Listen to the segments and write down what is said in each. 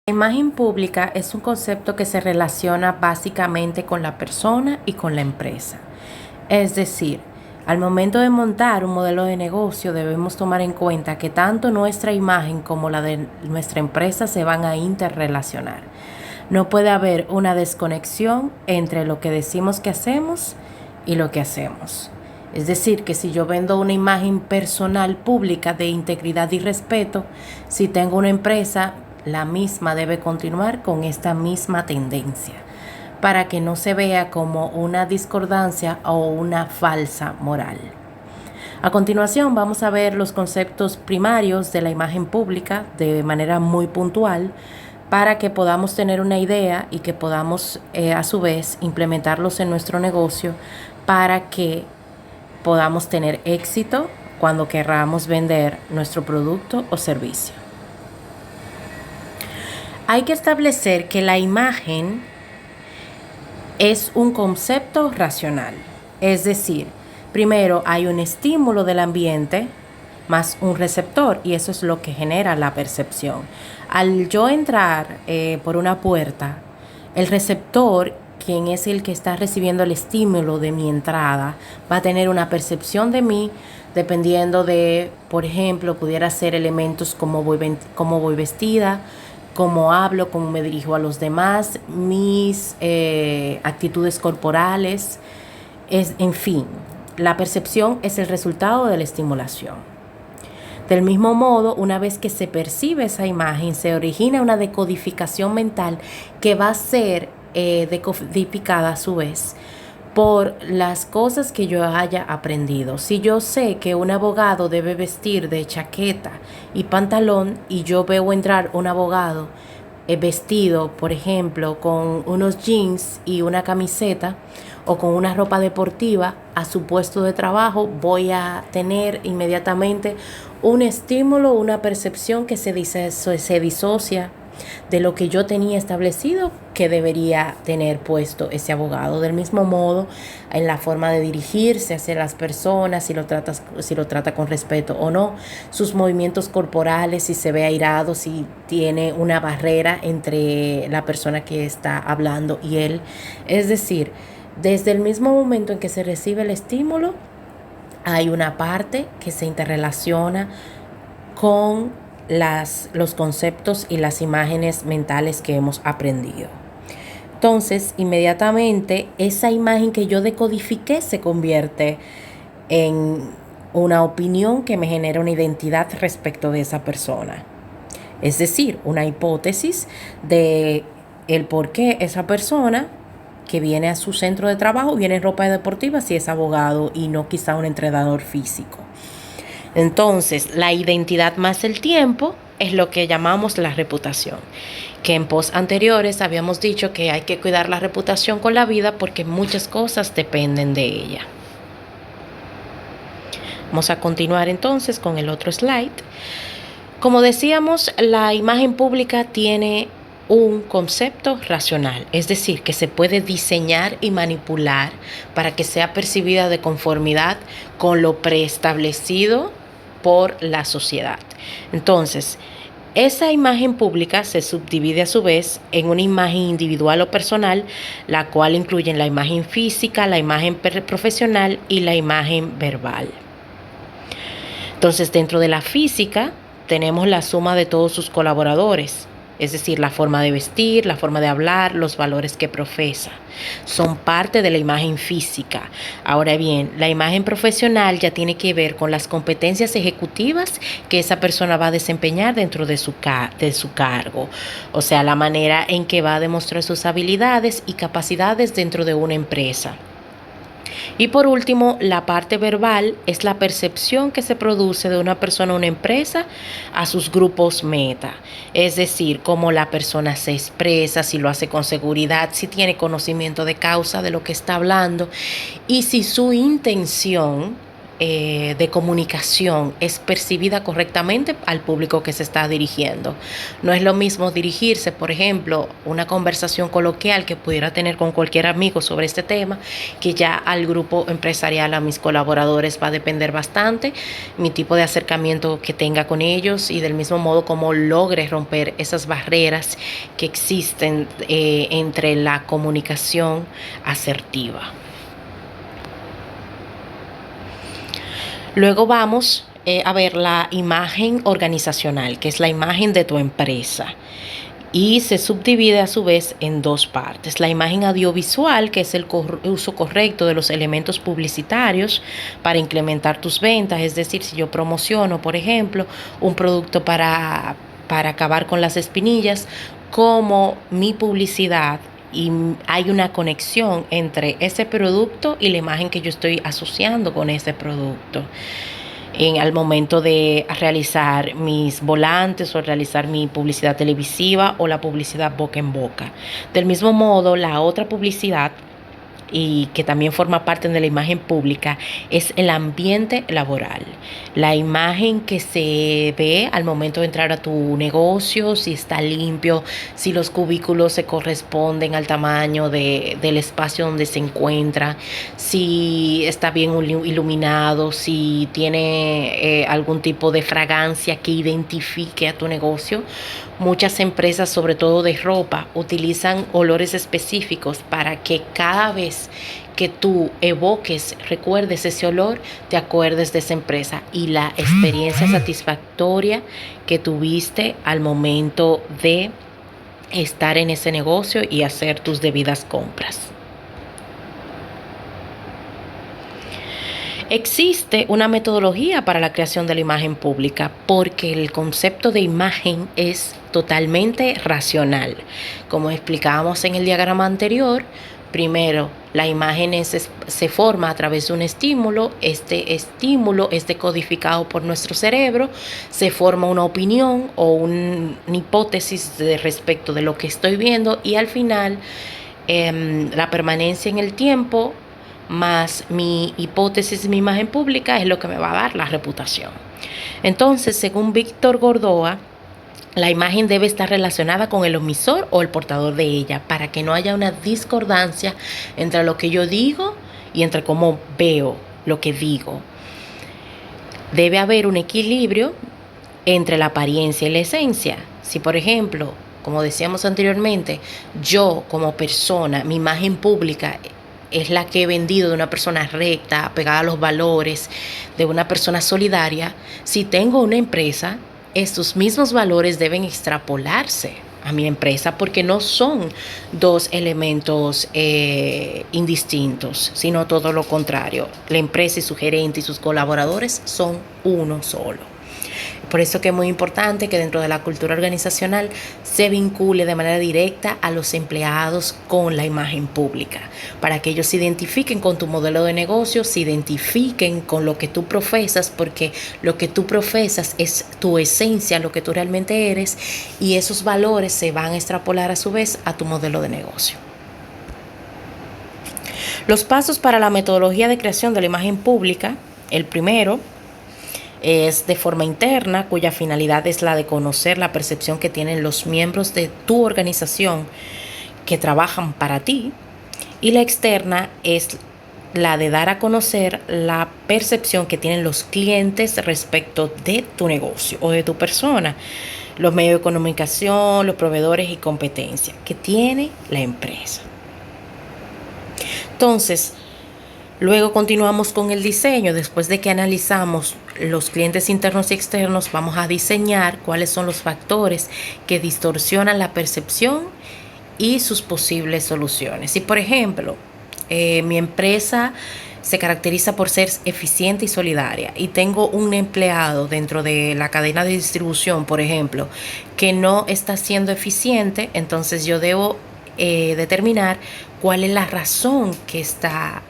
La imagen pública es un concepto que se relaciona básicamente con la persona y con la empresa. Es decir, al momento de montar un modelo de negocio debemos tomar en cuenta que tanto nuestra imagen como la de nuestra empresa se van a interrelacionar. No puede haber una desconexión entre lo que decimos que hacemos y lo que hacemos. Es decir, que si yo vendo una imagen personal pública de integridad y respeto, si tengo una empresa, la misma debe continuar con esta misma tendencia, para que no se vea como una discordancia o una falsa moral. A continuación vamos a ver los conceptos primarios de la imagen pública de manera muy puntual para que podamos tener una idea y que podamos a su vez implementarlos en nuestro negocio para que podamos tener éxito cuando querramos vender nuestro producto o servicio. Hay que establecer que la imagen es un concepto racional. Es decir, primero hay un estímulo del ambiente más un receptor y eso es lo que genera la percepción. Al yo entrar por una puerta, el receptor, quien es el que está recibiendo el estímulo de mi entrada, va a tener una percepción de mí dependiendo de, por ejemplo, pudiera ser elementos como voy vestida, cómo hablo, cómo me dirijo a los demás, mis actitudes corporales, en fin, la percepción es el resultado de la estimulación. Del mismo modo, una vez que se percibe esa imagen, se origina una decodificación mental que va a ser decodificada a su vez por las cosas que yo haya aprendido. Si yo sé que un abogado debe vestir de chaqueta y pantalón y yo veo entrar un abogado vestido, por ejemplo, con unos jeans y una camiseta o con una ropa deportiva a su puesto de trabajo, voy a tener inmediatamente un estímulo, una percepción que se disocia de lo que yo tenía establecido que debería tener puesto ese abogado. Del mismo modo, en la forma de dirigirse hacia las personas, si lo trata con respeto o no, sus movimientos corporales, si se ve airado, si tiene una barrera entre la persona que está hablando y él. Es decir, desde el mismo momento en que se recibe el estímulo, hay una parte que se interrelaciona con los conceptos y las imágenes mentales que hemos aprendido. Entonces, inmediatamente, esa imagen que yo decodifiqué se convierte en una opinión que me genera una identidad respecto de esa persona. Es decir, una hipótesis de el por qué esa persona que viene a su centro de trabajo viene en ropa deportiva si es abogado y no quizá un entrenador físico. Entonces, la identidad más el tiempo es lo que llamamos la reputación, que en posts anteriores habíamos dicho que hay que cuidar la reputación con la vida porque muchas cosas dependen de ella. Vamos a continuar entonces con el otro slide. Como decíamos, la imagen pública tiene un concepto racional, es decir, que se puede diseñar y manipular para que sea percibida de conformidad con lo preestablecido por la sociedad. Entonces, esa imagen pública se subdivide a su vez en una imagen individual o personal, la cual incluye la imagen física, la imagen profesional y la imagen verbal. Entonces, dentro de la física tenemos la suma de todos sus colaboradores, es decir, la forma de vestir, la forma de hablar, los valores que profesa. Son parte de la imagen física. Ahora bien, la imagen profesional ya tiene que ver con las competencias ejecutivas que esa persona va a desempeñar dentro de su cargo. O sea, la manera en que va a demostrar sus habilidades y capacidades dentro de una empresa. Y por último, la parte verbal es la percepción que se produce de una persona o una empresa a sus grupos meta. Es decir, cómo la persona se expresa, si lo hace con seguridad, si tiene conocimiento de causa de lo que está hablando y si su intención de comunicación es percibida correctamente al público que se está dirigiendo. No es lo mismo dirigirse, por ejemplo, una conversación coloquial que pudiera tener con cualquier amigo sobre este tema, que ya al grupo empresarial, a mis colaboradores, va a depender bastante mi tipo de acercamiento que tenga con ellos y del mismo modo como logre romper esas barreras que existen entre la comunicación asertiva. Luego vamos a ver la imagen organizacional, que es la imagen de tu empresa. Y se subdivide a su vez en dos partes. La imagen audiovisual, que es el uso correcto de los elementos publicitarios para incrementar tus ventas. Es decir, si yo promociono, por ejemplo, un producto para acabar con las espinillas, como mi publicidad, y hay una conexión entre ese producto y la imagen que yo estoy asociando con ese producto al momento de realizar mis volantes o realizar mi publicidad televisiva o la publicidad boca en boca. Del mismo modo, la otra publicidad, y que también forma parte de la imagen pública, es el ambiente laboral. La imagen que se ve al momento de entrar a tu negocio, si está limpio, si los cubículos se corresponden al tamaño del espacio donde se encuentra, si está bien iluminado, si tiene algún tipo de fragancia que identifique a tu negocio. Muchas empresas, sobre todo de ropa, utilizan olores específicos para que cada vez que tú evoques, recuerdes ese olor, te acuerdes de esa empresa y la experiencia satisfactoria que tuviste al momento de estar en ese negocio y hacer tus debidas compras. Existe una metodología para la creación de la imagen pública porque el concepto de imagen es totalmente racional. Como explicábamos en el diagrama anterior, primero, la imagen se forma a través de un estímulo. Este estímulo es decodificado por nuestro cerebro. Se forma una opinión o una hipótesis respecto de lo que estoy viendo y al final la permanencia en el tiempo más mi hipótesis, mi imagen pública es lo que me va a dar la reputación. Entonces, según Víctor Gordoa, la imagen debe estar relacionada con el emisor o el portador de ella para que no haya una discordancia entre lo que yo digo y entre cómo veo lo que digo. Debe haber un equilibrio entre la apariencia y la esencia. Si, por ejemplo, como decíamos anteriormente, yo como persona, mi imagen pública es la que he vendido de una persona recta, apegada a los valores, de una persona solidaria, si tengo una empresa, estos mismos valores deben extrapolarse a mi empresa porque no son dos elementos indistintos, sino todo lo contrario. La empresa y su gerente y sus colaboradores son uno solo. Por eso que es muy importante que dentro de la cultura organizacional se vincule de manera directa a los empleados con la imagen pública, para que ellos se identifiquen con tu modelo de negocio, se identifiquen con lo que tú profesas, porque lo que tú profesas es tu esencia, lo que tú realmente eres, y esos valores se van a extrapolar a su vez a tu modelo de negocio. Los pasos para la metodología de creación de la imagen pública: el primero es de forma interna, cuya finalidad es la de conocer la percepción que tienen los miembros de tu organización que trabajan para ti, y la externa es la de dar a conocer la percepción que tienen los clientes respecto de tu negocio o de tu persona, los medios de comunicación, los proveedores y competencia que tiene la empresa. Entonces, luego continuamos con el diseño. Después de que analizamos los clientes internos y externos, vamos a diseñar cuáles son los factores que distorsionan la percepción y sus posibles soluciones. Si, por ejemplo, mi empresa se caracteriza por ser eficiente y solidaria y tengo un empleado dentro de la cadena de distribución, por ejemplo, que no está siendo eficiente, entonces yo debo determinar cuál es la razón que está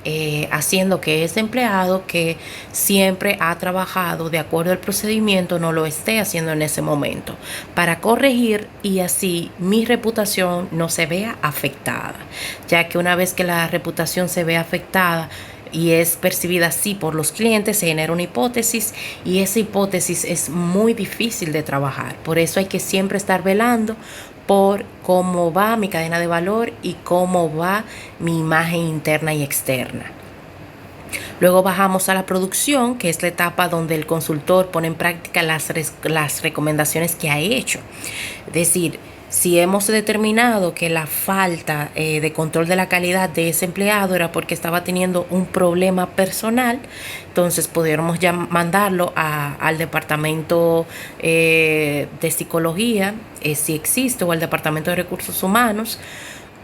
haciendo que ese empleado que siempre ha trabajado de acuerdo al procedimiento no lo esté haciendo en ese momento, para corregir y así mi reputación no se vea afectada, ya que una vez que la reputación se ve afectada, y es percibida así por los clientes, se genera una hipótesis y esa hipótesis es muy difícil de trabajar. Por eso hay que siempre estar velando por cómo va mi cadena de valor y cómo va mi imagen interna y externa. Luego bajamos a la producción, que es la etapa donde el consultor pone en práctica las recomendaciones que ha hecho. Es decir, si hemos determinado que la falta de control de la calidad de ese empleado era porque estaba teniendo un problema personal, entonces pudiéramos ya mandarlo al departamento de psicología, si existe, o al departamento de recursos humanos.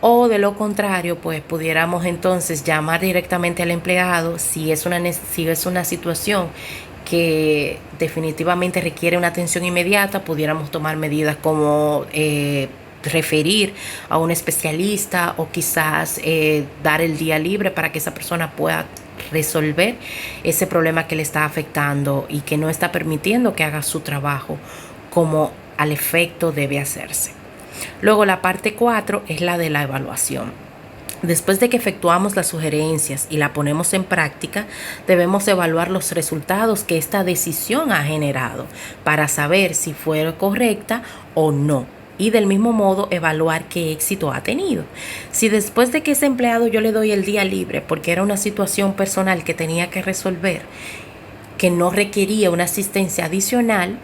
O de lo contrario, pues pudiéramos entonces llamar directamente al empleado si es una situación que definitivamente requiere una atención inmediata. Pudiéramos tomar medidas como referir a un especialista o quizás dar el día libre para que esa persona pueda resolver ese problema que le está afectando y que no está permitiendo que haga su trabajo como al efecto debe hacerse. Luego la parte 4 es la de la evaluación. Después de que efectuamos las sugerencias y la ponemos en práctica, debemos evaluar los resultados que esta decisión ha generado para saber si fue correcta o no. Y del mismo modo evaluar qué éxito ha tenido. Si después de que ese empleado yo le doy el día libre porque era una situación personal que tenía que resolver, que no requería una asistencia adicional,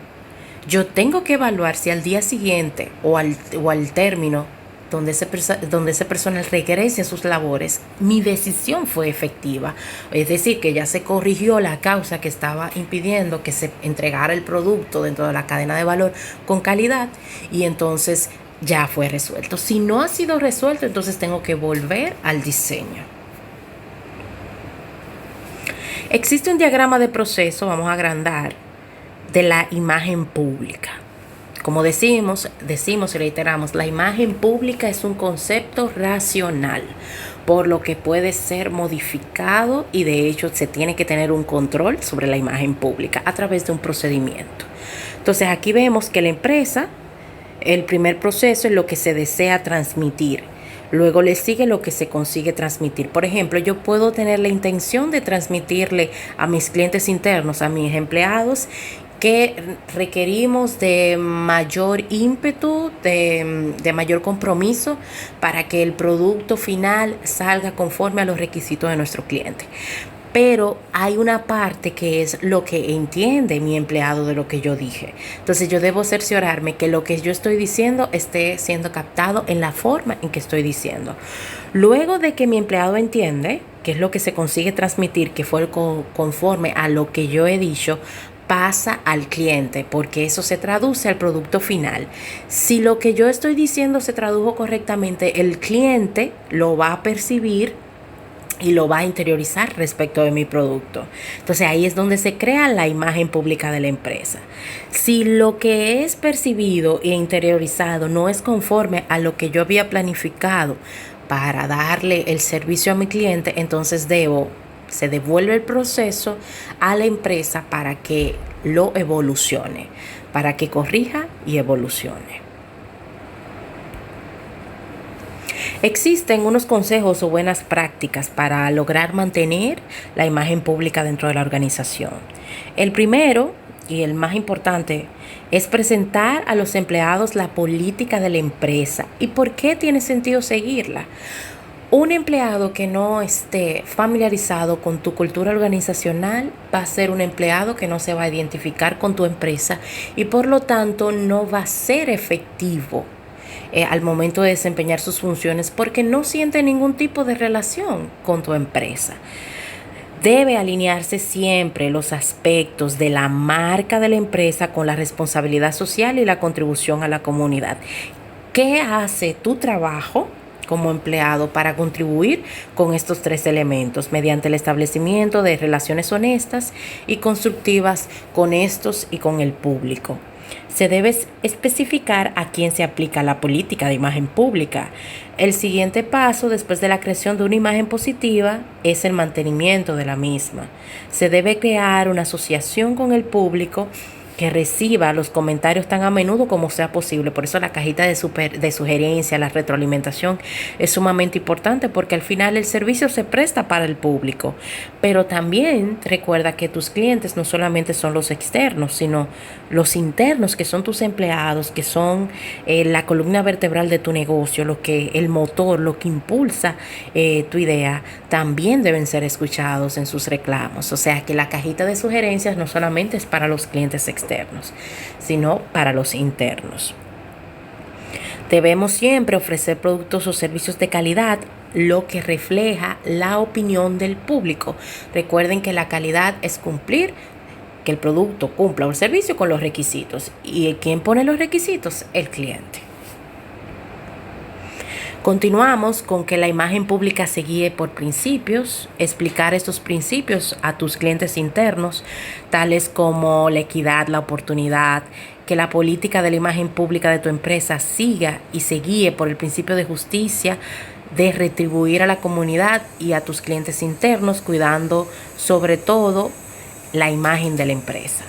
yo tengo que evaluar si al día siguiente o al término donde ese personal regrese a sus labores, mi decisión fue efectiva. Es decir, que ya se corrigió la causa que estaba impidiendo que se entregara el producto dentro de la cadena de valor con calidad y entonces ya fue resuelto. Si no ha sido resuelto, entonces tengo que volver al diseño. Existe un diagrama de proceso, vamos a agrandar, de la imagen pública. Como decimos y reiteramos, la imagen pública es un concepto racional, por lo que puede ser modificado y de hecho se tiene que tener un control sobre la imagen pública a través de un procedimiento. Entonces aquí vemos que la empresa, el primer proceso es lo que se desea transmitir. Luego le sigue lo que se consigue transmitir. Por ejemplo, yo puedo tener la intención de transmitirle a mis clientes internos, a mis empleados, que requerimos de mayor ímpetu, de mayor compromiso para que el producto final salga conforme a los requisitos de nuestro cliente. Pero hay una parte que es lo que entiende mi empleado de lo que yo dije. Entonces yo debo cerciorarme que lo que yo estoy diciendo esté siendo captado en la forma en que estoy diciendo. Luego de que mi empleado entiende qué es lo que se consigue transmitir, que fue conforme a lo que yo he dicho, pasa al cliente, porque eso se traduce al producto final. Si lo que yo estoy diciendo se tradujo correctamente, el cliente lo va a percibir y lo va a interiorizar respecto de mi producto. Entonces ahí es donde se crea la imagen pública de la empresa. Si lo que es percibido e interiorizado no es conforme a lo que yo había planificado para darle el servicio a mi cliente, entonces se devuelve el proceso a la empresa para que lo evolucione, para que corrija y evolucione. Existen unos consejos o buenas prácticas para lograr mantener la imagen pública dentro de la organización. El primero y el más importante es presentar a los empleados la política de la empresa y por qué tiene sentido seguirla. Un empleado que no esté familiarizado con tu cultura organizacional va a ser un empleado que no se va a identificar con tu empresa y por lo tanto no va a ser efectivo al momento de desempeñar sus funciones porque no siente ningún tipo de relación con tu empresa. Debe alinearse siempre los aspectos de la marca de la empresa con la responsabilidad social y la contribución a la comunidad. ¿Qué hace tu trabajo como empleado para contribuir con estos tres elementos mediante el establecimiento de relaciones honestas y constructivas con estos y con el público? Se debe especificar a quién se aplica la política de imagen pública. El siguiente paso después de la creación de una imagen positiva es el mantenimiento de la misma. Se debe crear una asociación con el público que reciba los comentarios tan a menudo como sea posible. Por eso la cajita de sugerencia, la retroalimentación es sumamente importante, porque al final el servicio se presta para el público. Pero también recuerda que tus clientes no solamente son los externos, sino los internos, que son tus empleados, que son la columna vertebral de tu negocio, el motor, lo que impulsa tu idea, también deben ser escuchados en sus reclamos. O sea que la cajita de sugerencias no solamente es para los clientes externos, sino para los internos. Debemos siempre ofrecer productos o servicios de calidad, lo que refleja la opinión del público. Recuerden que la calidad es cumplir, que el producto cumpla o el servicio con los requisitos. ¿Y quién pone los requisitos? El cliente. Continuamos con que la imagen pública se guíe por principios. Explicar estos principios a tus clientes internos, tales como la equidad, la oportunidad, que la política de la imagen pública de tu empresa siga y se guíe por el principio de justicia, de retribuir a la comunidad y a tus clientes internos, cuidando sobre todo la imagen de la empresa.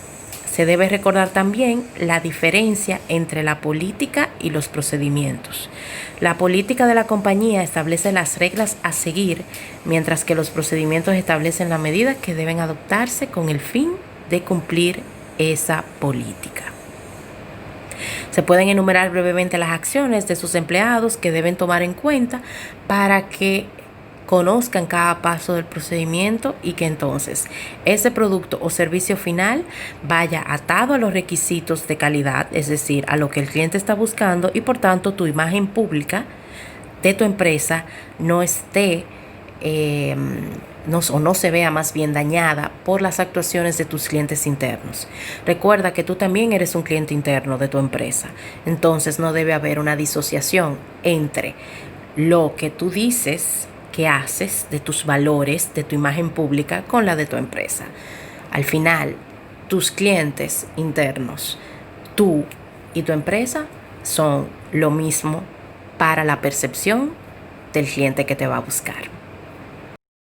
Se debe recordar también la diferencia entre la política y los procedimientos. La política de la compañía establece las reglas a seguir, mientras que los procedimientos establecen las medidas que deben adoptarse con el fin de cumplir esa política. Se pueden enumerar brevemente las acciones de sus empleados que deben tomar en cuenta para que conozcan cada paso del procedimiento y que entonces ese producto o servicio final vaya atado a los requisitos de calidad, es decir, a lo que el cliente está buscando, y por tanto tu imagen pública de tu empresa no esté no se vea más bien dañada por las actuaciones de tus clientes internos. Recuerda que tú también eres un cliente interno de tu empresa, entonces no debe haber una disociación entre lo que tú dices que haces, de tus valores, de tu imagen pública con la de tu empresa. Al final, tus clientes internos, tú y tu empresa son lo mismo para la percepción del cliente que te va a buscar.